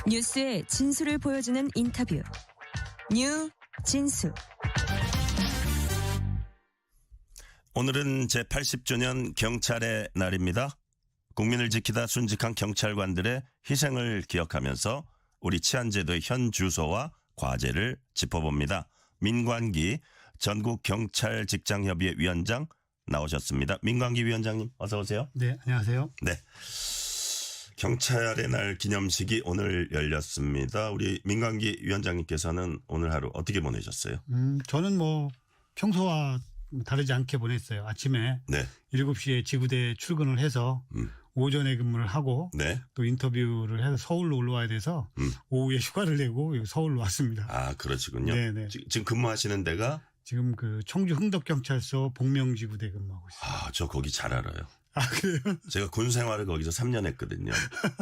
뉴스의 진수를 보여주는 인터뷰. 뉴 진수. 오늘은 제80주년 경찰의 날입니다. 국민을 지키다 순직한 경찰관들의 희생을 기억하면서 우리 치안제도의 현 주소와 과제를 짚어봅니다. 민관기 전국경찰직장협의회 위원장 나오셨습니다. 민관기 위원장님 어서 오세요. 네, 안녕하세요. 네. 경찰의 날 기념식이 오늘 열렸습니다. 우리 민관기 위원장님께서는 오늘 하루 어떻게 보내셨어요? 저는 뭐 평소와 다르지 않게 보냈어요. 아침에 네. 7시에 지구대에 출근을 해서 오전에 근무를 하고 네. 또 인터뷰를 해서 서울로 올라와야 돼서 오후에 휴가를 내고 서울로 왔습니다. 아, 그러시군요. 네네. 지금 근무하시는 데가? 지금 그 청주 흥덕경찰서 복명지구대 근무하고 있어요. 아, 저 거기 잘 알아요. 아, 그래요? 제가 군 생활을 거기서 3년 했거든요.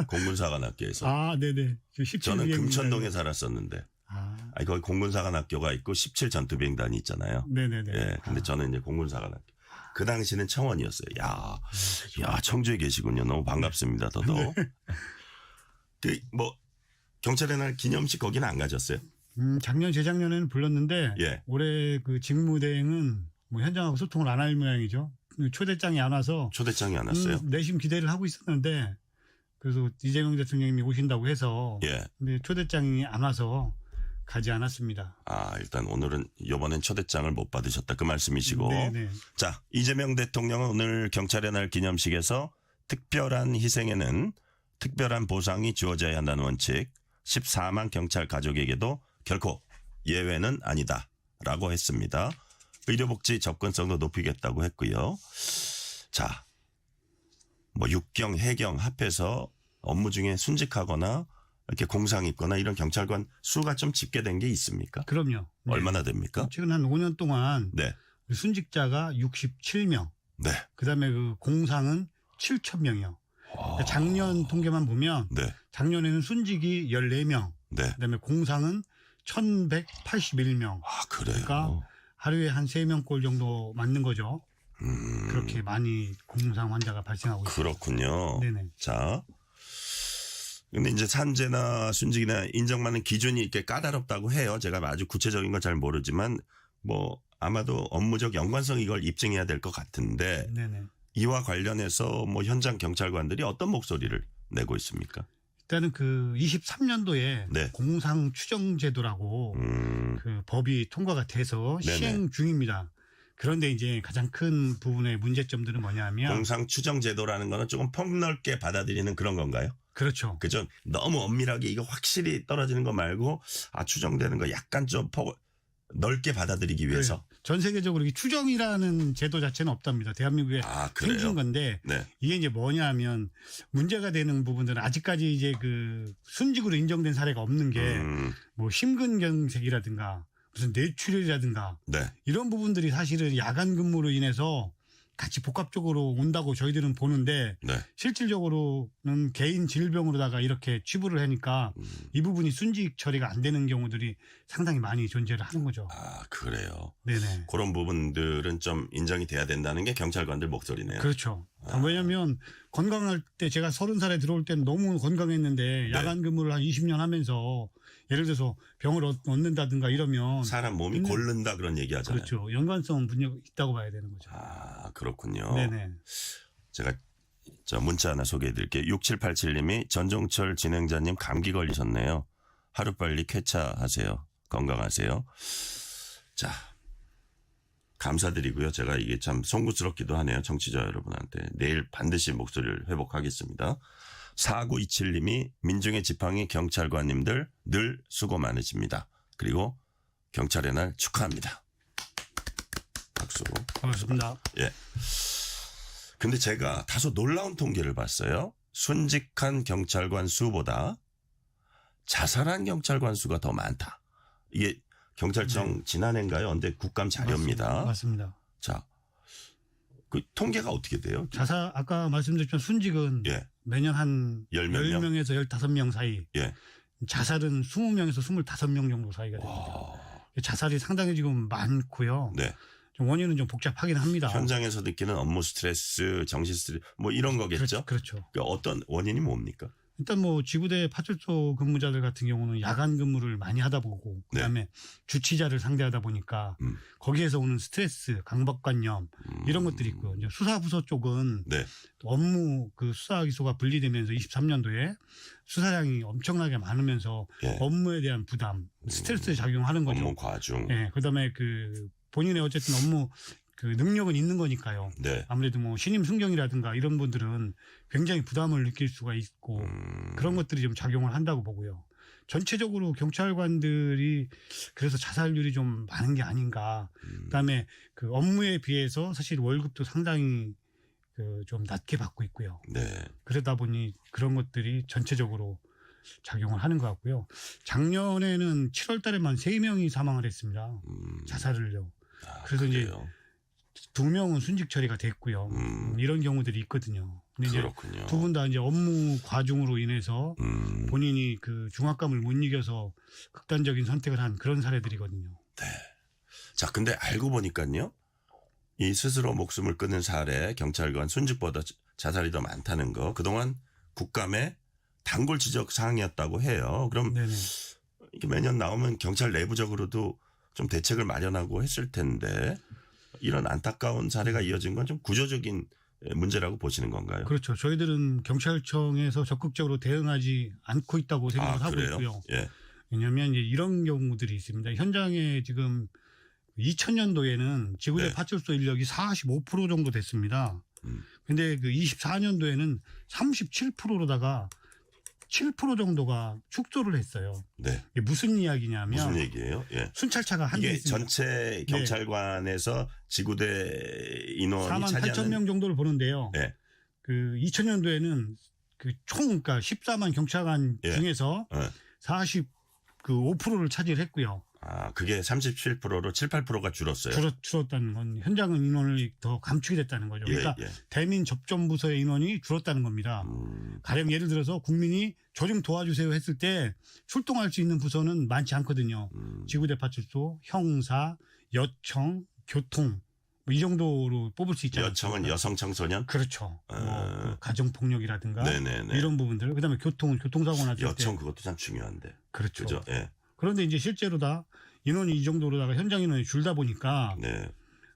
공군사관학교에서. 아, 네네. 저는 금천동에 살았었는데. 아, 거기 공군사관학교가 있고 17 전투비행단이 있잖아요. 네네네. 예. 근데 저는 이제 공군사관학교. 그 당시는 청원이었어요. 야, 청주에 계시군요. 너무 반갑습니다. 더더욱. 경찰의 날 기념식 거기는 안 가셨어요? 작년, 재작년에는 불렀는데 예. 올해 그 직무대행은 뭐 현장하고 소통을 안 할 모양이죠. 초대장이 안 와서. 초대장이 안 왔어요? 내심 기대를 하고 있었는데 그래서 이재명 대통령님이 오신다고 해서. 예. 근데 초대장이 안 와서 가지 않았습니다. 아, 일단 오늘은 이번엔 초대장을 못 받으셨다 그 말씀이시고. 네네. 자, 이재명 대통령은 오늘 경찰의 날 기념식에서 특별한 희생에는 특별한 보상이 주어져야 한다는 원칙, 14만 경찰 가족에게도 결코 예외는 아니다라고 했습니다. 의료복지 접근성도 높이겠다고 했고요. 자, 뭐 육경, 해경 합해서 업무 중에 순직하거나 이렇게 공상 있거나 이런 경찰관 수가 좀 집계된 게 있습니까? 그럼요. 네. 얼마나 됩니까? 최근 한 5년 동안 네. 순직자가 67명. 네. 그다음에 그 공상은 7,000명이요. 작년 통계만 보면 네. 작년에는 순직이 14명. 네. 그다음에 공상은 1,181명. 아, 그래요? 그러니까 하루에 한 3명꼴 정도 맞는 거죠. 그렇게 많이 공상 환자가 발생하고 있습니다. 그렇군요. 네네. 자. 근데 이제 산재나 순직이나 인정받는 기준이 이렇게 까다롭다고 해요. 제가 아주 구체적인 건 잘 모르지만 뭐 아마도 업무적 연관성 이걸 입증해야 될 것 같은데 네네. 이와 관련해서 뭐 현장 경찰관들이 어떤 목소리를 내고 있습니까? 일단은 그 23년도에 네. 공상 추정 제도라고 그 법이 통과가 돼서 네네. 시행 중입니다. 그런데 이제 가장 큰 부분의 문제점들은 뭐냐면 공상 추정 제도라는 거는 조금 폭넓게 받아들이는 그런 건가요? 그렇죠. 그죠? 너무 엄밀하게 이거 확실히 떨어지는 거 말고 추정되는 거 약간 좀 넓게 받아들이기 위해서. 전 세계적으로 이 추정이라는 제도 자체는 없답니다. 대한민국에 그래요? 생긴 건데 네. 이게 이제 뭐냐면 문제가 되는 부분들은 아직까지 이제 그 순직으로 인정된 사례가 없는 게 뭐 심근경색이라든가 무슨 뇌출혈이라든가 네. 이런 부분들이 사실은 야간 근무로 인해서 같이 복합적으로 온다고 저희들은 보는데 네. 실질적으로는 개인 질병으로다가 이렇게 치부를 하니까 이 부분이 순직 처리가 안 되는 경우들이 상당히 많이 존재를 하는 거죠. 아, 그래요. 네네. 그런 부분들은 좀 인정이 돼야 된다는 게 경찰관들 목소리네요. 그렇죠. 왜냐하면 건강할 때 제가 30살에 들어올 때는 너무 건강했는데 야간 근무를 한 20년 하면서 예를 들어서 병을 얻는다든가 이러면 사람 몸이 고른다 그런 얘기 하잖아요. 그렇죠. 연관성은 분명히 있다고 봐야 되는 거죠. 아, 그렇군요. 네네. 제가 문자 하나 소개해 드릴게요. 6787님이 전종철 진행자님 감기 걸리셨네요. 하루빨리 쾌차하세요. 건강하세요. 자, 감사드리고요. 제가 이게 참 송구스럽기도 하네요. 청취자 여러분한테. 내일 반드시 목소리를 회복하겠습니다. 4927님이 민중의 지팡이 경찰관님들 늘 수고 많으십니다. 그리고 경찰의 날 축하합니다. 박수. 고맙습니다. 예. 근데 제가 다소 놀라운 통계를 봤어요. 순직한 경찰관 수보다 자살한 경찰관 수가 더 많다. 이게 경찰청 지난해인가요? 언제 국감 자료입니다. 맞습니다. 자, 그 통계가 어떻게 돼요? 자살 아까 말씀드렸지만 순직은 예. 매년 한 10몇 명? 10명에서 15명 사이. 예. 자살은 20명에서 25명 정도 사이가 됩니다. 자살이 상당히 지금 많고요. 네. 좀 원인은 좀 복잡하긴 합니다. 현장에서 느끼는 업무 스트레스, 정신 스트레스 뭐 이런 거겠죠? 그렇죠. 그러니까 어떤 원인이 뭡니까? 일단 뭐 지구대 파출소 근무자들 같은 경우는 야간 근무를 많이 하다 보고 그다음에 주치자를 상대하다 보니까 거기에서 오는 스트레스, 강박관념 이런 것들이 있고요. 이제 수사부서 쪽은 네. 업무 그 수사 기소가 분리되면서 23년도에 수사량이 엄청나게 많으면서 예. 업무에 대한 부담, 스트레스 작용하는 거죠. 업무 과중. 예. 그다음에 그 본인의 어쨌든 업무 그 능력은 있는 거니까요. 네. 아무래도 뭐 신임 순경이라든가 이런 분들은 굉장히 부담을 느낄 수가 있고 그런 것들이 좀 작용을 한다고 보고요. 전체적으로 경찰관들이 그래서 자살률이 좀 많은 게 아닌가. 그다음에 그 업무에 비해서 사실 월급도 상당히 그 좀 낮게 받고 있고요. 네. 그러다 보니 그런 것들이 전체적으로 작용을 하는 것 같고요. 작년에는 7월 달에만 3명이 사망을 했습니다. 자살을요. 그래서 이제 그래요? 2명은 순직 처리가 됐고요. 이런 경우들이 있거든요. 근데 이제 그렇군요. 두 분 다 이제 업무 과중으로 인해서 본인이 그 중압감을 못 이겨서 극단적인 선택을 한 그런 사례들이거든요. 네. 자, 근데 알고 보니까요. 이 스스로 목숨을 끊는 사례, 경찰관 순직보다 자살이 더 많다는 거. 그동안 국감의 단골 지적 사항이었다고 해요. 그럼 네네. 이게 매년 나오면 경찰 내부적으로도 좀 대책을 마련하고 했을 텐데 이런 안타까운 사례가 이어진 건 좀 구조적인 문제라고 보시는 건가요? 그렇죠. 저희들은 경찰청에서 적극적으로 대응하지 않고 있다고 생각하고 그래요? 있고요. 예. 왜냐하면 이제 이런 경우들이 있습니다. 현장에 지금 2000년도에는 지구대 네. 파출소 인력이 45% 정도 됐습니다. 근데 그 24년도에는 37%로다가 7% 정도가 축소를 했어요. 네. 이게 무슨 이야기냐면 무슨 얘기예요? 예. 순찰차가 한 대 이게 있습니다. 전체 경찰관에서 지구대 인원이 4만 8천 차지하는 명 정도를 보는데요. 예. 그 2000년도에는 그 총 그러니까 14만 경찰관 예. 중에서 예. 45%를 차지했고요. 그게 37%로 7, 8%가 줄었어요. 줄었다는 건 현장은 인원을 더 감축이 됐다는 거죠. 그러니까 예. 대민 접점 부서의 인원이 줄었다는 겁니다. 가령 예를 들어서 국민이 저 좀 도와주세요 했을 때 출동할 수 있는 부서는 많지 않거든요. 지구대 파출소, 형사, 여청, 교통 뭐 이 정도로 뽑을 수 있잖아요. 여청은 여성 청소년? 그렇죠. 뭐 가정폭력이라든가 네네네. 이런 부분들. 그다음에 교통은 교통사고 났을 때. 여청 그것도 참 중요한데. 그렇죠. 그죠? 예. 그런데 이제 실제로 다 인원이 이 정도로다가 현장 인원이 줄다 보니까 네.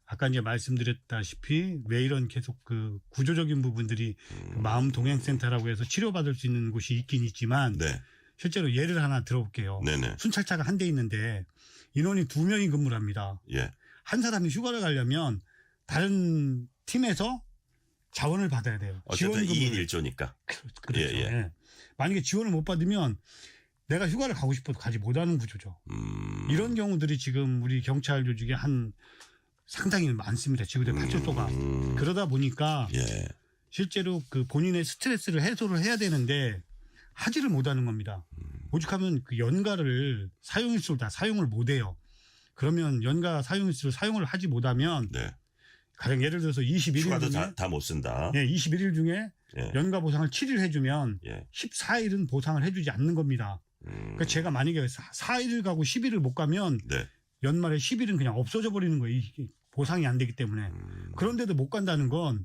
아까 이제 말씀드렸다시피 왜 이런 계속 그 구조적인 부분들이 그 마음 동행센터라고 해서 치료받을 수 있는 곳이 있긴 있지만 네. 실제로 예를 하나 들어볼게요. 네네. 순찰차가 한 대 있는데 인원이 2명이 근무를 합니다. 예. 한 사람이 휴가를 가려면 다른 팀에서 자원을 받아야 돼요. 어쨌든 지원 2인 근무를. 1조니까. 그렇죠. 예. 예. 만약에 지원을 못 받으면 내가 휴가를 가고 싶어도 가지 못하는 구조죠. 이런 경우들이 지금 우리 경찰 조직에 한 상당히 많습니다. 지구대 파출소가. 그러다 보니까 예. 실제로 그 본인의 스트레스를 해소를 해야 되는데 하지를 못하는 겁니다. 오죽하면 그 연가를 사용일수를 다 사용을 못해요. 그러면 연가 사용일수를 사용을 하지 못하면 네. 가령 예를 들어서 21일 휴가도 중에 다 못 쓴다. 예, 21일 중에 예. 연가 보상을 7일 해주면 예. 14일은 보상을 해주지 않는 겁니다. 그러니까 제가 만약에 4일을 가고 10일을 못 가면 네. 연말에 10일은 그냥 없어져 버리는 거예요. 이게 보상이 안 되기 때문에. 그런데도 못 간다는 건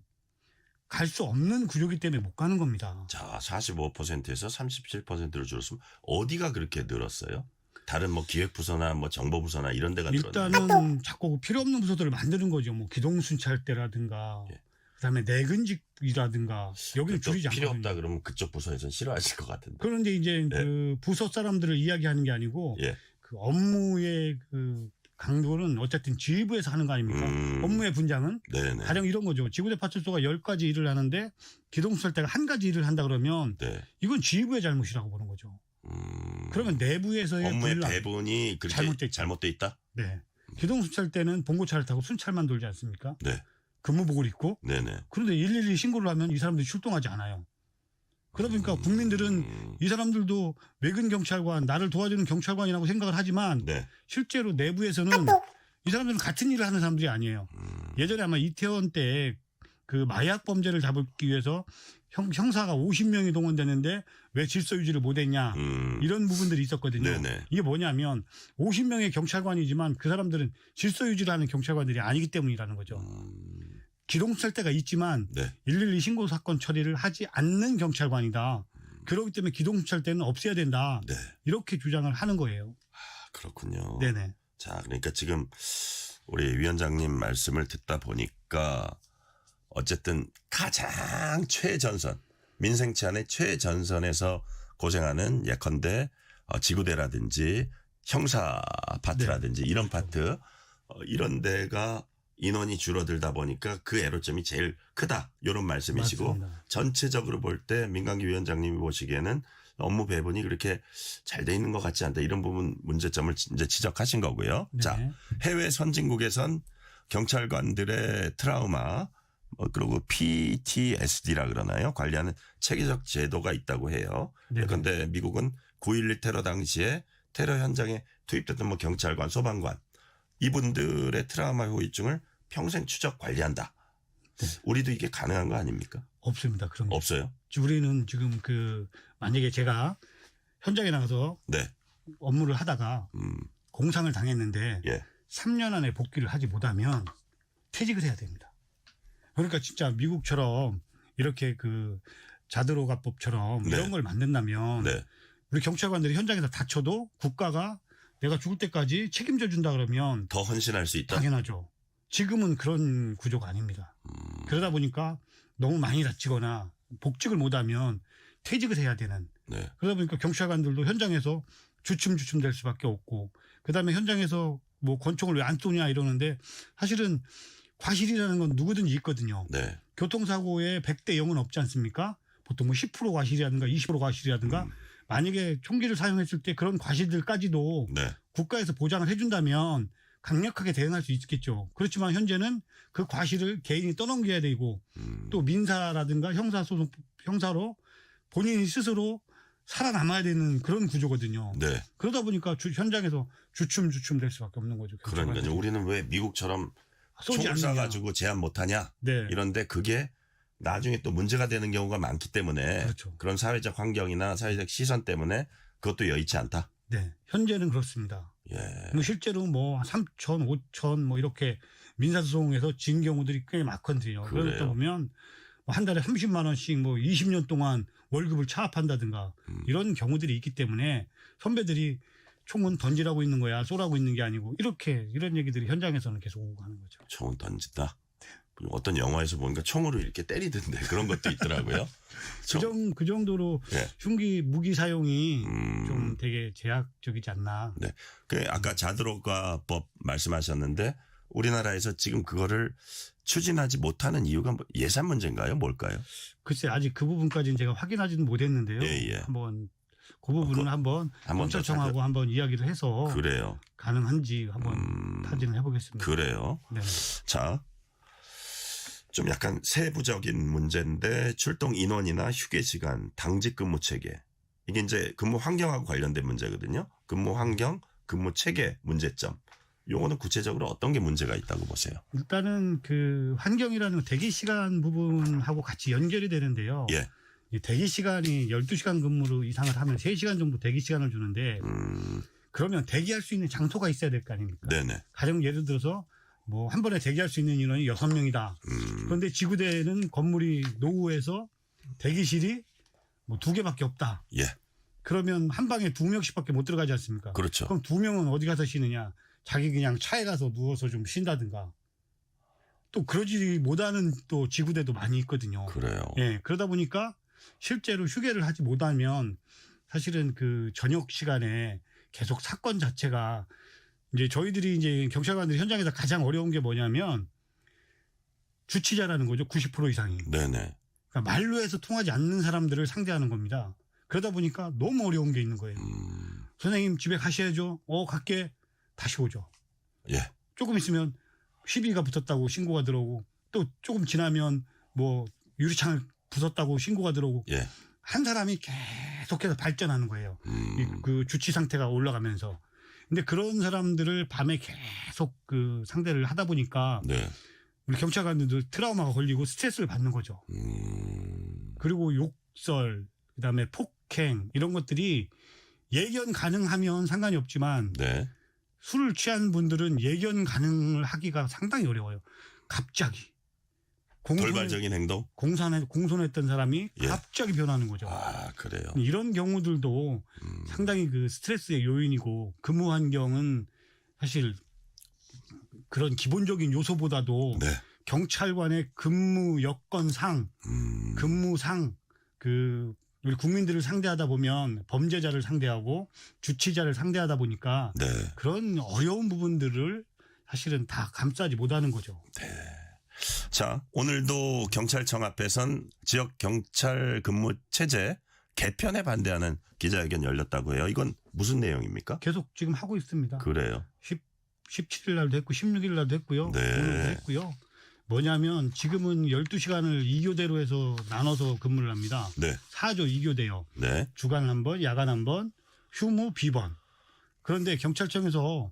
갈 수 없는 구조기 때문에 못 가는 겁니다. 자, 45%에서 37%로 줄었으면 어디가 그렇게 늘었어요? 다른 뭐 기획부서나 뭐 정보부서나 이런 데가 늘었나요? 일단은 자꾸 필요 없는 부서들을 만드는 거죠. 뭐 기동순찰대라든가 예. 그다음에 내근직이라든가 여기는 줄이지 필요 않거든요. 없다 그러면 그쪽 부서에서는 싫어하실 것 같은데. 그런데 이제 예. 그 부서 사람들을 이야기하는 게 아니고 예. 그 업무의 그 강도는 어쨌든 지휘부에서 하는 거 아닙니까? 업무의 분장은 네네. 가령 이런 거죠. 지구대 파출소가 10가지 일을 하는데 기동수살대가 한 가지 일을 한다 그러면 네. 이건 지휘부의 잘못이라고 보는 거죠. 그러면 내부에서의 업무의 분란. 배분이 그렇게 잘못돼 있다? 네. 기동수살대는 봉고차를 타고 순찰만 돌지 않습니까? 네. 근무복을 입고. 네네. 그런데 112 신고를 하면 이 사람들이 출동하지 않아요. 그러다 보니까 국민들은 이 사람들도 외근 경찰관, 나를 도와주는 경찰관이라고 생각을 하지만 네. 실제로 내부에서는 이 사람들은 같은 일을 하는 사람들이 아니에요. 예전에 아마 이태원 때 그 마약 범죄를 잡기 위해서 형사가 50명이 동원되는데 왜 질서 유지를 못했냐 이런 부분들이 있었거든요. 네네. 이게 뭐냐면 50명의 경찰관이지만 그 사람들은 질서 유지를 하는 경찰관들이 아니기 때문이라는 거죠. 기동수살대가 있지만 네. 112 신고 사건 처리를 하지 않는 경찰관이다. 그렇기 때문에 기동수찰대는 없애야 된다. 네. 이렇게 주장을 하는 거예요. 그렇군요. 네네. 자, 그러니까 지금 우리 위원장님 말씀을 듣다 보니까 어쨌든 가장 최전선, 민생치 안의 최전선에서 고생하는 예컨대 지구대라든지 형사 파트라든지 이런 파트 이런 데가 인원이 줄어들다 보니까 그 애로점이 제일 크다. 이런 말씀이시고 맞습니다. 전체적으로 볼 때 민강기 위원장님이 보시기에는 업무 배분이 그렇게 잘 돼 있는 것 같지 않다. 이런 부분 문제점을 이제 지적하신 거고요. 네. 자, 해외 선진국에선 경찰관들의 트라우마 그리고 PTSD라 그러나요? 관리하는 체계적 제도가 있다고 해요. 네네. 그런데 미국은 9.11 테러 당시에 테러 현장에 투입됐던 뭐 경찰관, 소방관 이분들의 트라우마 후유증을 평생 추적 관리한다. 네. 우리도 이게 가능한 거 아닙니까? 없습니다. 그런 게. 없어요. 우리는 지금 만약에 제가 현장에 나가서 네. 업무를 하다가 공상을 당했는데 예. 3년 안에 복귀를 하지 못하면 퇴직을 해야 됩니다. 그러니까 진짜 미국처럼 이렇게 자드로가법처럼 네. 이런 걸 만든다면 네. 우리 경찰관들이 현장에서 다쳐도 국가가 내가 죽을 때까지 책임져 준다 그러면 더 헌신할 수 있다. 당연하죠. 지금은 그런 구조가 아닙니다. 그러다 보니까 너무 많이 다치거나 복직을 못하면 퇴직을 해야 되는. 네. 그러다 보니까 경찰관들도 현장에서 주춤주춤 될 수밖에 없고 그다음에 현장에서 뭐 권총을 왜 안 쏘냐 이러는데 사실은 과실이라는 건 누구든지 있거든요. 네. 교통사고에 100대 0은 없지 않습니까? 보통 뭐 10% 과실이라든가 20% 과실이라든가 만약에 총기를 사용했을 때 그런 과실들까지도 네. 국가에서 보장을 해준다면 강력하게 대응할 수 있겠죠. 그렇지만 현재는 그 과실을 개인이 떠넘겨야 되고 또 민사라든가 형사로 본인이 스스로 살아남아야 되는 그런 구조거든요. 네. 그러다 보니까 현장에서 주춤주춤 될 수밖에 없는 거죠. 그러니까요. 우리는 왜 미국처럼 쏘지 총을 않느냐. 쏴가지고 제한 못하냐. 네. 이런데 그게 나중에 또 문제가 되는 경우가 많기 때문에 그렇죠. 그런 사회적 환경이나 사회적 시선 때문에 그것도 여의치 않다. 네. 현재는 그렇습니다. 예. 뭐 실제로 뭐 3천, 5천 뭐 이렇게 민사소송에서 진 경우들이 꽤 많거든요. 그래요. 그러다 보면 뭐 한 달에 30만 원씩 뭐 20년 동안 월급을 차압한다든가 이런 경우들이 있기 때문에 선배들이 총은 던지라고 있는 거야, 쏘라고 있는 게 아니고 이런 얘기들이 현장에서는 계속 오고 가는 거죠. 총은 던진다. 어떤 영화에서 보니까 총으로 이렇게 때리던데 그런 것도 있더라고요. 그 정도로 네. 흉기 무기 사용이 좀 되게 제약적이지 않나. 네. 그 아까 자드로가법 말씀하셨는데 우리나라에서 지금 그거를 추진하지 못하는 이유가 뭐 예산 문제인가요? 뭘까요? 글쎄 아직 그 부분까지는 제가 확인하지는 못했는데요. 예. 한번 그 부분은 한번 경찰청하고 한번 이야기를 해서 그래요. 가능한지 한번 타진을 해보겠습니다. 그래요. 네. 자, 좀 약간 세부적인 문제인데 출동 인원이나 휴게 시간, 당직 근무 체계 이게 이제 근무 환경하고 관련된 문제거든요. 근무 환경, 근무 체계 문제점. 요거는 구체적으로 어떤 게 문제가 있다고 보세요? 일단은 그 환경이라는 대기 시간 부분하고 같이 연결이 되는데요. 예. 이 대기 시간이 12시간 근무로 이상을 하면 3시간 정도 대기 시간을 주는데 그러면 대기할 수 있는 장소가 있어야 될 거 아닙니까? 네네. 가령 예를 들어서 뭐 한 번에 대기할 수 있는 인원이 6명이다. 그런데 지구대는 건물이 노후해서 대기실이 뭐 2개밖에 없다. 예. 그러면 한 방에 2명씩밖에 못 들어가지 않습니까? 그렇죠. 그럼 2명은 어디 가서 쉬느냐? 자기 그냥 차에 가서 누워서 좀 쉰다든가. 또 그러지 못하는 또 지구대도 많이 있거든요. 그래요. 예, 그러다 보니까 실제로 휴게를 하지 못하면 사실은 그 저녁 시간에 계속 사건 자체가 이제 저희들이 이제 경찰관들이 현장에서 가장 어려운 게 뭐냐면 주치자라는 거죠. 90% 이상이. 네네. 그러니까 말로 해서 통하지 않는 사람들을 상대하는 겁니다. 그러다 보니까 너무 어려운 게 있는 거예요. 선생님 집에 가셔야죠. 갈게. 다시 오죠. 예. 조금 있으면 시비가 붙었다고 신고가 들어오고 또 조금 지나면 뭐 유리창을 부쉈다고 신고가 들어오고 예. 한 사람이 계속해서 발전하는 거예요. 그 주치 상태가 올라가면서. 근데 그런 사람들을 밤에 계속 그 상대를 하다 보니까 네. 우리 경찰관들도 트라우마가 걸리고 스트레스를 받는 거죠. 그리고 욕설, 그다음에 폭행 이런 것들이 예견 가능하면 상관이 없지만 네. 술을 취한 분들은 예견 가능을 하기가 상당히 어려워요. 갑자기 돌발적인 행동. 공손했던 사람이 예. 갑자기 변하는 거죠. 아, 그래요. 이런 경우들도 상당히 그 스트레스의 요인이고 근무 환경은 사실 그런 기본적인 요소보다도 네. 경찰관의 근무 여건상, 근무상 우리 국민들을 상대하다 보면 범죄자를 상대하고 주치자를 상대하다 보니까 네. 그런 어려운 부분들을 사실은 다 감싸지 못하는 거죠. 자, 오늘도 경찰청 앞에선 지역 경찰 근무 체제 개편에 반대하는 기자회견 열렸다고 해요. 이건 무슨 내용입니까? 계속 지금 하고 있습니다. 그래요. 17일 날도 했고 16일 날도 했고요. 네. 오늘도 했고요. 뭐냐면 지금은 12시간을 2교대로 해서 나눠서 근무를 합니다. 네. 4조 2교대요. 네. 주간 한 번, 야간 한 번, 휴무 비번. 그런데 경찰청에서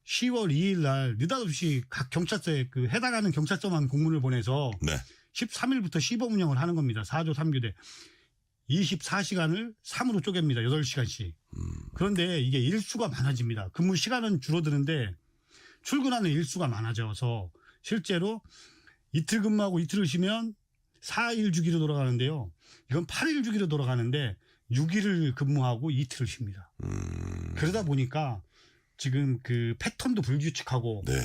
10월 2일 날 느닷없이 각 경찰서에 그 해당하는 경찰서만 공문을 보내서 네. 13일부터 시범 운영을 하는 겁니다. 4조 3교대. 24시간을 3으로 쪼갭니다. 8시간씩. 그런데 이게 일수가 많아집니다. 근무 시간은 줄어드는데 출근하는 일수가 많아져서 실제로 이틀 근무하고 이틀을 쉬면 4일 주기로 돌아가는데요. 이건 8일 주기로 돌아가는데 6일을 근무하고 이틀을 쉽니다. 그러다 보니까 지금 그 패턴도 불규칙하고 네.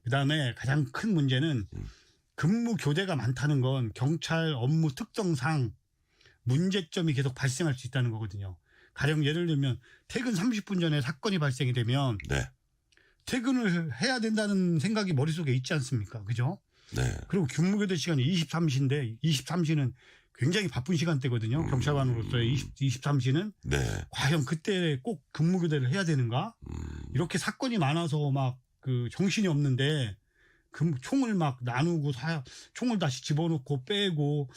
그다음에 가장 큰 문제는 근무 교대가 많다는 건 경찰 업무 특성상 문제점이 계속 발생할 수 있다는 거거든요. 가령 예를 들면 퇴근 30분 전에 사건이 발생이 되면 네. 퇴근을 해야 된다는 생각이 머릿속에 있지 않습니까? 그죠? 네. 그리고 근무교대 시간이 23시인데 23시는 굉장히 바쁜 시간대거든요. 경찰관으로서의 23시는 네. 과연 그때 꼭 근무교대를 해야 되는가? 이렇게 사건이 많아서 막 그 정신이 없는데 총을 막 나누고 총을 다시 집어넣고 빼고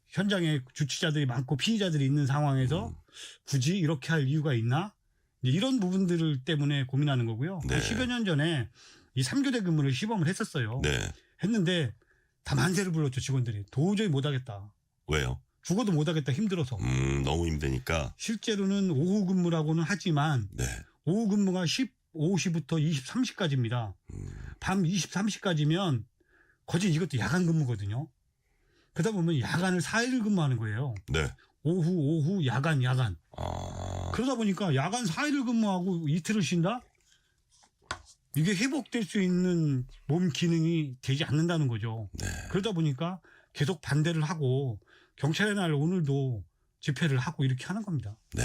현장에 주치자들이 많고 피의자들이 있는 상황에서 굳이 이렇게 할 이유가 있나? 이런 부분들 때문에 고민하는 거고요. 네. 10여 년 전에 이 3교대 근무를 시범을 했었어요. 네. 했는데 다 만세를 불렀죠, 직원들이. 도저히 못하겠다. 왜요? 죽어도 못하겠다, 힘들어서. 너무 힘드니까. 실제로는 오후 근무라고는 하지만 네. 오후 근무가 15시부터 23시까지입니다. 밤 23시까지면 거진 이것도 야간 근무거든요. 그러다 보면 야간을 4일을 근무하는 거예요. 네. 오후, 야간. 아. 그러다 보니까 야간 4일을 근무하고 이틀을 쉰다? 이게 회복될 수 있는 몸 기능이 되지 않는다는 거죠. 네. 그러다 보니까 계속 반대를 하고 경찰의 날 오늘도 집회를 하고 이렇게 하는 겁니다. 네.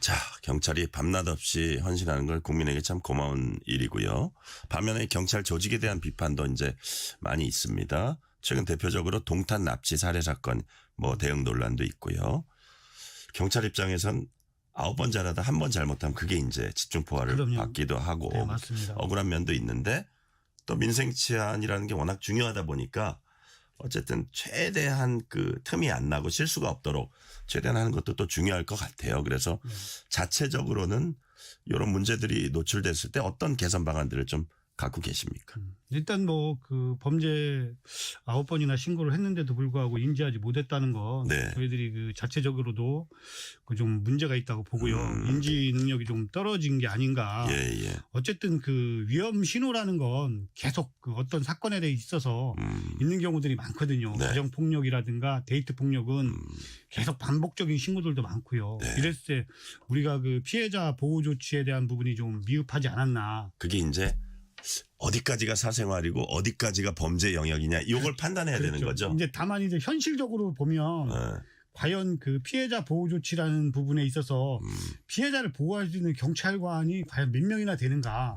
자, 경찰이 밤낮 없이 헌신하는 걸 국민에게 참 고마운 일이고요. 반면에 경찰 조직에 대한 비판도 이제 많이 있습니다. 최근 대표적으로 동탄 납치 살해 사건 대응 논란도 있고요. 경찰 입장에선 9번 잘하다 1번 잘못하면 그게 이제 집중포화를 그럼요. 받기도 하고 네, 맞습니다. 억울한 면도 있는데 또 민생 치안이라는 게 워낙 중요하다 보니까 어쨌든 최대한 그 틈이 안 나고 실수가 없도록 최대한 하는 것도 또 중요할 것 같아요. 그래서 자체적으로는 이런 문제들이 노출됐을 때 어떤 개선 방안들을 좀 갖고 계십니까? 일단 그 범죄 9번이나 신고를 했는데도 불구하고 인지하지 못했다는 건 네. 저희들이 그 자체적으로도 그 좀 문제가 있다고 보고요. 인지 능력이 좀 떨어진 게 아닌가. 예. 어쨌든 그 위험 신호라는 건 계속 그 어떤 사건에 대해 있어서 있는 경우들이 많거든요. 네. 가정 폭력이라든가 데이트 폭력은 계속 반복적인 신고들도 많고요. 네. 이랬을 때 우리가 그 피해자 보호 조치에 대한 부분이 좀 미흡하지 않았나. 그게 이제 어디까지가 사생활이고 어디까지가 범죄 영역이냐 이걸 판단해야 되는 거죠. 이제 다만 이제 현실적으로 보면 과연 그 피해자 보호 조치라는 부분에 있어서 피해자를 보호할 수 있는 경찰관이 과연 몇 명이나 되는가.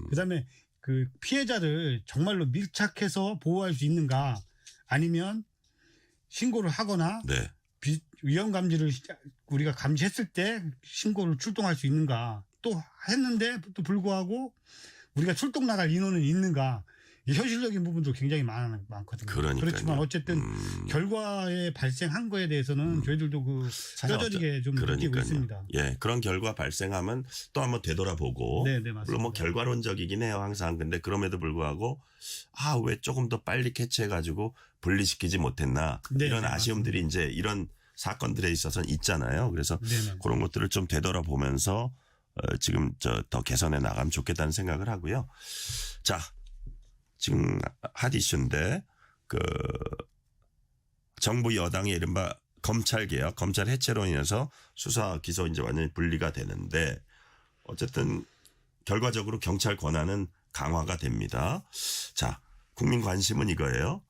그다음에 그 피해자를 정말로 밀착해서 보호할 수 있는가. 아니면 신고를 하거나 네. 위험 감지를 우리가 감지했을 때 신고를 출동할 수 있는가. 또 했는데 또 불구하고 우리가 출동 나갈 인원은 있는가. 현실적인 부분도 굉장히 많거든요. 그러니까요. 그렇지만 어쨌든 결과에 발생한 거에 대해서는 저희들도 그 뼈저리게 좀 느끼고 있습니다. 예, 그런 결과 발생하면 또 한번 되돌아보고 네, 맞습니다. 물론 결과론적이긴 해요 항상. 근데 그럼에도 불구하고 왜 조금 더 빨리 캐치해가지고 분리시키지 못했나 네, 이런 네, 아쉬움들이 이제 이런 사건들에 있어서는 있잖아요. 그래서 네네. 그런 것들을 좀 되돌아보면서 지금 더 개선해 나가면 좋겠다는 생각을 하고요. 자, 지금 핫 이슈인데 그 정부 여당의 이른바 검찰 개혁, 검찰 해체로 인해서 수사 기소 이제 완전히 분리가 되는데 어쨌든 결과적으로 경찰 권한은 강화가 됩니다. 자, 국민 관심은 이거예요.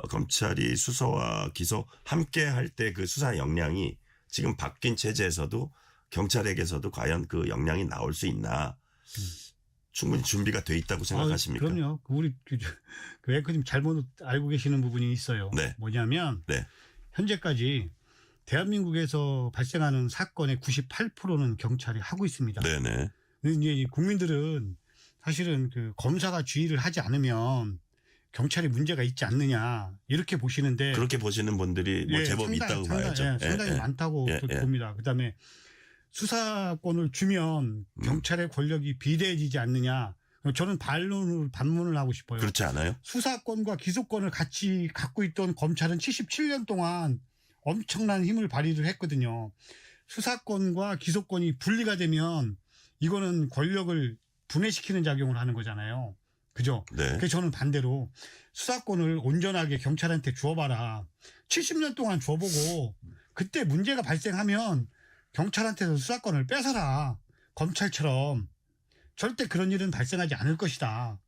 검찰이 수사와 기소 함께 할 때 그 수사 역량이 지금 바뀐 체제에서도 경찰에게서도 과연 그 역량이 나올 수 있나? 충분히 준비가 돼 있다고 생각하십니까? 그럼요. 우리 그 앵커님 잘못 알고 계시는 부분이 있어요. 네. 뭐냐면 네. 현재까지 대한민국에서 발생하는 사건의 98%는 경찰이 하고 있습니다. 네네. 근데 이제 국민들은 사실은 그 검사가 지휘를 하지 않으면 경찰이 문제가 있지 않느냐 이렇게 보시는데 그렇게 보시는 분들이 뭐 예, 제법 있다고 봐야죠. 상당히 많다고 봅니다. 그다음에 수사권을 주면 경찰의 권력이 비대해지지 않느냐. 저는 반문을 하고 싶어요. 그렇지 않아요? 수사권과 기소권을 같이 갖고 있던 검찰은 77년 동안 엄청난 힘을 발휘를 했거든요. 수사권과 기소권이 분리가 되면 이거는 권력을 분해시키는 작용을 하는 거잖아요. 그죠? 네. 그래서 저는 반대로 수사권을 온전하게 경찰한테 주어봐라. 70년 동안 줘보고 그때 문제가 발생하면 경찰한테서 수사권을 뺏어라. 검찰처럼. 절대 그런 일은 발생하지 않을 것이다.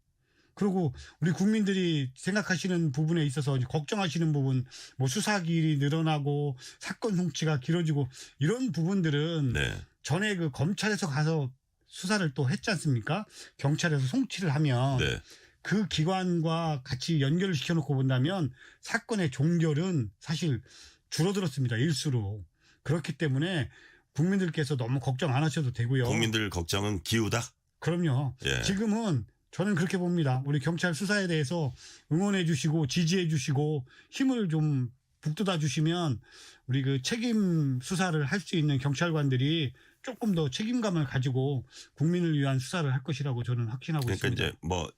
그리고 우리 국민들이 생각하시는 부분에 있어서 걱정하시는 부분, 뭐 수사기일이 늘어나고 사건 송치가 길어지고 이런 부분들은 네. 전에 그 검찰에서 가서 수사를 또 했지 않습니까? 경찰에서 송치를 하면 네. 그 기관과 같이 연결을 시켜놓고 본다면 사건의 종결은 사실 줄어들었습니다. 일수로. 그렇기 때문에 국민들께서 너무 걱정 안 하셔도 되고요. 국민들 걱정은 기우다? 그럼요. 예. 지금은 저는 그렇게 봅니다. 우리 경찰 수사에 대해서 응원해 주시고 지지해 주시고 힘을 좀 북돋아 주시면 우리 그 책임 수사를 할 수 있는 경찰관들이 조금 더 책임감을 가지고 국민을 위한 수사를 할 것이라고 저는 확신하고 그러니까 있습니다. 이제 뭐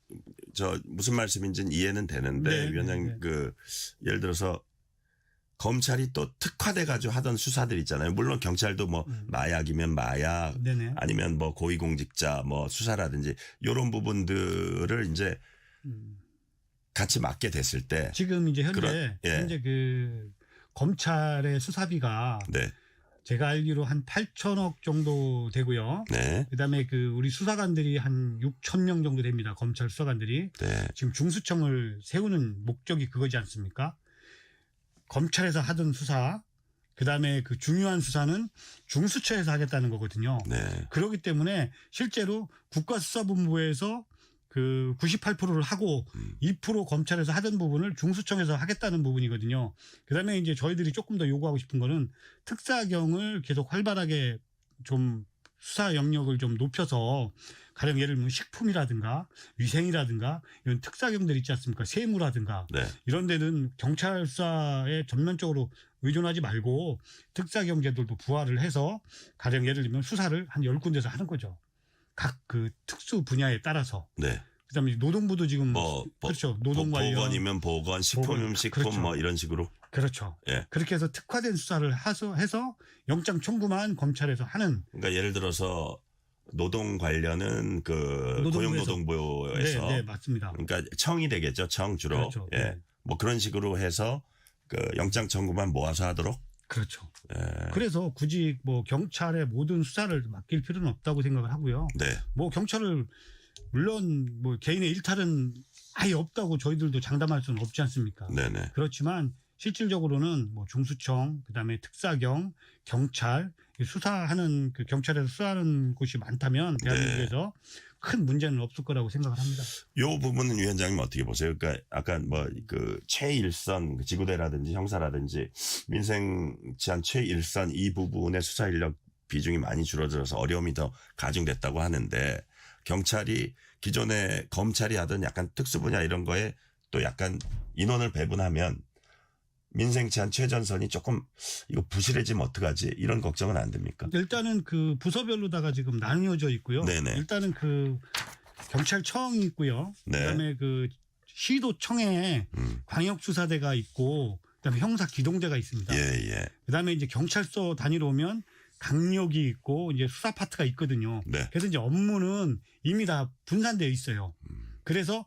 저 무슨 말씀인지는 이해는 되는데 네, 위원장님 네, 네. 그 예를 들어서 검찰이 또 특화돼 가지고 하던 수사들 있잖아요. 물론 경찰도 뭐 마약이면 마약 네네. 아니면 뭐 고위공직자 뭐 수사라든지 이런 부분들을 이제 같이 맡게 됐을 때 지금 이제 현재 예. 현재 그 검찰의 수사비가 네. 제가 알기로 한 8천억 정도 되고요. 네. 그다음에 그 우리 수사관들이 한 6천 명 정도 됩니다. 검찰 수사관들이. 네. 지금 중수청을 세우는 목적이 그거지 않습니까? 검찰에서 하던 수사, 그다음에 그 중요한 수사는 중수처에서 하겠다는 거거든요. 네. 그렇기 때문에 실제로 국가수사본부에서 그 98%를 하고 2% 검찰에서 하던 부분을 중수청에서 하겠다는 부분이거든요. 그다음에 이제 저희들이 조금 더 요구하고 싶은 거는 특사경을 계속 활발하게 좀 수사 영역을 좀 높여서 가령 예를 들면 식품이라든가 위생이라든가 이런 특사경들 있지 않습니까? 세무라든가 네. 이런 데는 경찰 수사에 전면적으로 의존하지 말고 특사경 제도도 부활을 해서 가령 예를 들면 수사를 한 10군데서 하는 거죠. 각 그 특수 분야에 따라서. 네. 그다음에 노동부도 지금 그렇죠. 노동 관련 보건이면 보건, 식품이면 보건, 식품 그렇죠. 뭐 이런 식으로. 그렇죠. 예. 그렇게 해서 특화된 수사를 해서 영장 청구만 검찰에서 하는. 그러니까 예를 들어서 노동 관련은 그 고용노동부에서 네, 맞습니다. 그러니까 청이 되겠죠. 청 주로. 그렇죠. 예. 네. 뭐 그런 식으로 해서 그 영장 청구만 모아서 하도록. 그렇죠. 예. 그래서 굳이 뭐 경찰의 모든 수사를 맡길 필요는 없다고 생각을 하고요. 네. 뭐 경찰을 물론 뭐 개인의 일탈은 아예 없다고 저희들도 장담할 수는 없지 않습니까? 네네. 그렇지만 실질적으로는 뭐 중수청, 그다음에 특사경, 경찰 수사하는 그 경찰에서 수사하는 곳이 많다면 대한민국에서 큰 문제는 없을 거라고 생각을 합니다. 요 부분은 위원장님 어떻게 보세요? 그러니까 아까 뭐 그 최일선 지구대라든지 형사라든지 민생 치안 최일선 이 부분의 수사 인력 비중이 많이 줄어들어서 어려움이 더 가중됐다고 하는데 경찰이 기존에 검찰이 하던 약간 특수 분야 이런 거에 또 약간 인원을 배분하면 민생 치안 최전선이 조금 이거 부실해지면 어떡하지 이런 걱정은 안 됩니까? 일단은 그 부서별로다가 지금 나뉘어져 있고요. 네네. 일단은 그 경찰청이 있고요. 네. 그다음에 그 시도청에 광역수사대가 있고 그다음에 형사기동대가 있습니다. 예. 그다음에 이제 경찰서 단위로 오면 강력이 있고 이제 수사 파트가 있거든요. 네. 그래서 이제 업무는 이미 다 분산되어 있어요. 그래서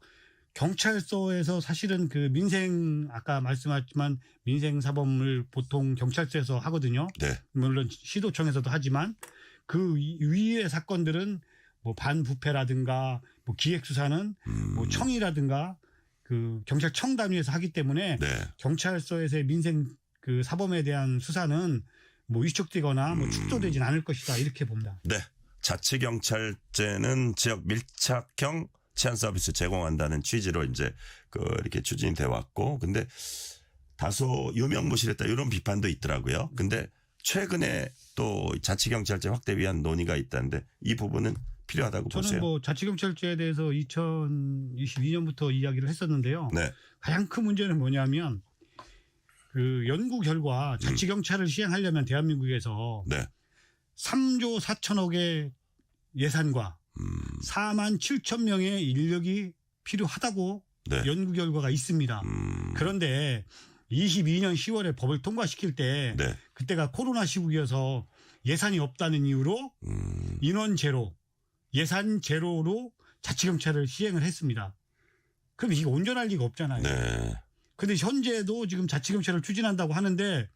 경찰서에서 사실은 그 민생 아까 말씀하셨지만 민생 사범을 보통 경찰서에서 하거든요. 네. 물론 시도청에서도 하지만 그 위의 사건들은 뭐 반부패라든가 뭐 기획수사는 뭐 청이라든가 그 경찰청 단위에서 하기 때문에 네. 경찰서에서의 민생 그 사범에 대한 수사는 뭐 위축되거나 뭐 축소되진 않을 것이다 이렇게 봅니다. 네. 자치경찰제는 지역 밀착형 치안 서비스 제공한다는 취지로 이제 이렇게 추진이 돼 왔고, 근데 다소 유명무실했다 이런 비판도 있더라고요. 근데 최근에 또 자치경찰제 확대 위한 논의가 있다는데 이 부분은 필요하다고 저는 보세요. 뭐 자치경찰제에 대해서 2022년부터 이야기를 했었는데요. 네. 가장 큰 문제는 뭐냐면 그 연구 결과 자치경찰을 시행하려면 대한민국에서 네. 3조 4천억의 예산과 4만 7천 명의 인력이 필요하다고 네. 연구 결과가 있습니다. 그런데 22년 10월에 법을 통과시킬 때 네. 그때가 코로나 시국이어서 예산이 없다는 이유로 인원 제로, 예산 제로로 자치경찰을 시행을 했습니다. 그럼 이게 온전할 리가 없잖아요. 네. 근데 현재도 지금 자치경찰을 추진한다고 하는데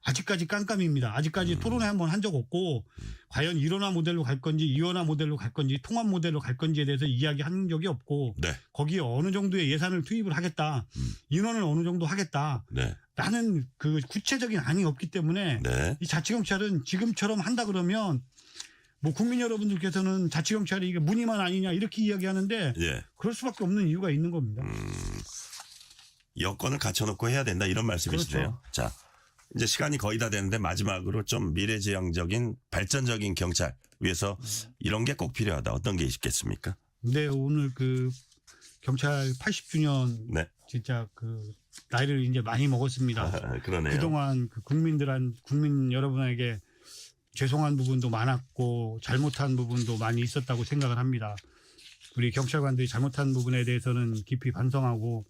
아직까지 깜깜입니다. 아직까지 토론회 한번 한 적 없고 과연 1원화 모델로 갈 건지 2원화 모델로 갈 건지 통합 모델로 갈 건지에 대해서 이야기한 적이 없고 네. 거기에 어느 정도의 예산을 투입을 하겠다. 인원을 어느 정도 하겠다. 네. 라는 그 구체적인 안이 없기 때문에 네. 이 자치경찰은 지금처럼 한다 그러면 뭐 국민 여러분들께서는 자치경찰이 이게 무늬만 아니냐 이렇게 이야기하는데 예. 그럴 수밖에 없는 이유가 있는 겁니다. 여건을 갖춰놓고 해야 된다 이런 말씀이시네요. 그렇죠. 자, 이제 시간이 거의 다 되는데 마지막으로 좀 미래지향적인 발전적인 경찰 위해서 이런 게 꼭 필요하다. 어떤 게 있겠습니까? 네, 오늘 그 경찰 80주년 네. 진짜 그 나이를 이제 많이 먹었습니다. 아, 그러네요. 그동안 그 국민 여러분에게 죄송한 부분도 많았고 잘못한 부분도 많이 있었다고 생각을 합니다. 우리 경찰관들이 잘못한 부분에 대해서는 깊이 반성하고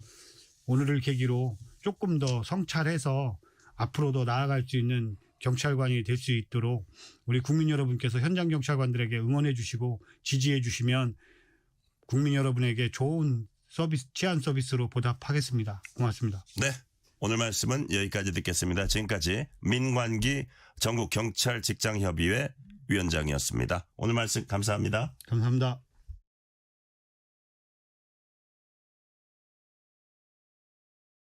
오늘을 계기로 조금 더 성찰해서 앞으로도 나아갈 수 있는 경찰관이 될 수 있도록 우리 국민 여러분께서 현장 경찰관들에게 응원해 주시고 지지해 주시면 국민 여러분에게 좋은 서비스, 치안 서비스로 보답하겠습니다. 고맙습니다. 네. 오늘 말씀은 여기까지 듣겠습니다. 지금까지 민관기 전국경찰직장협의회 위원장이었습니다. 오늘 말씀 감사합니다. 감사합니다.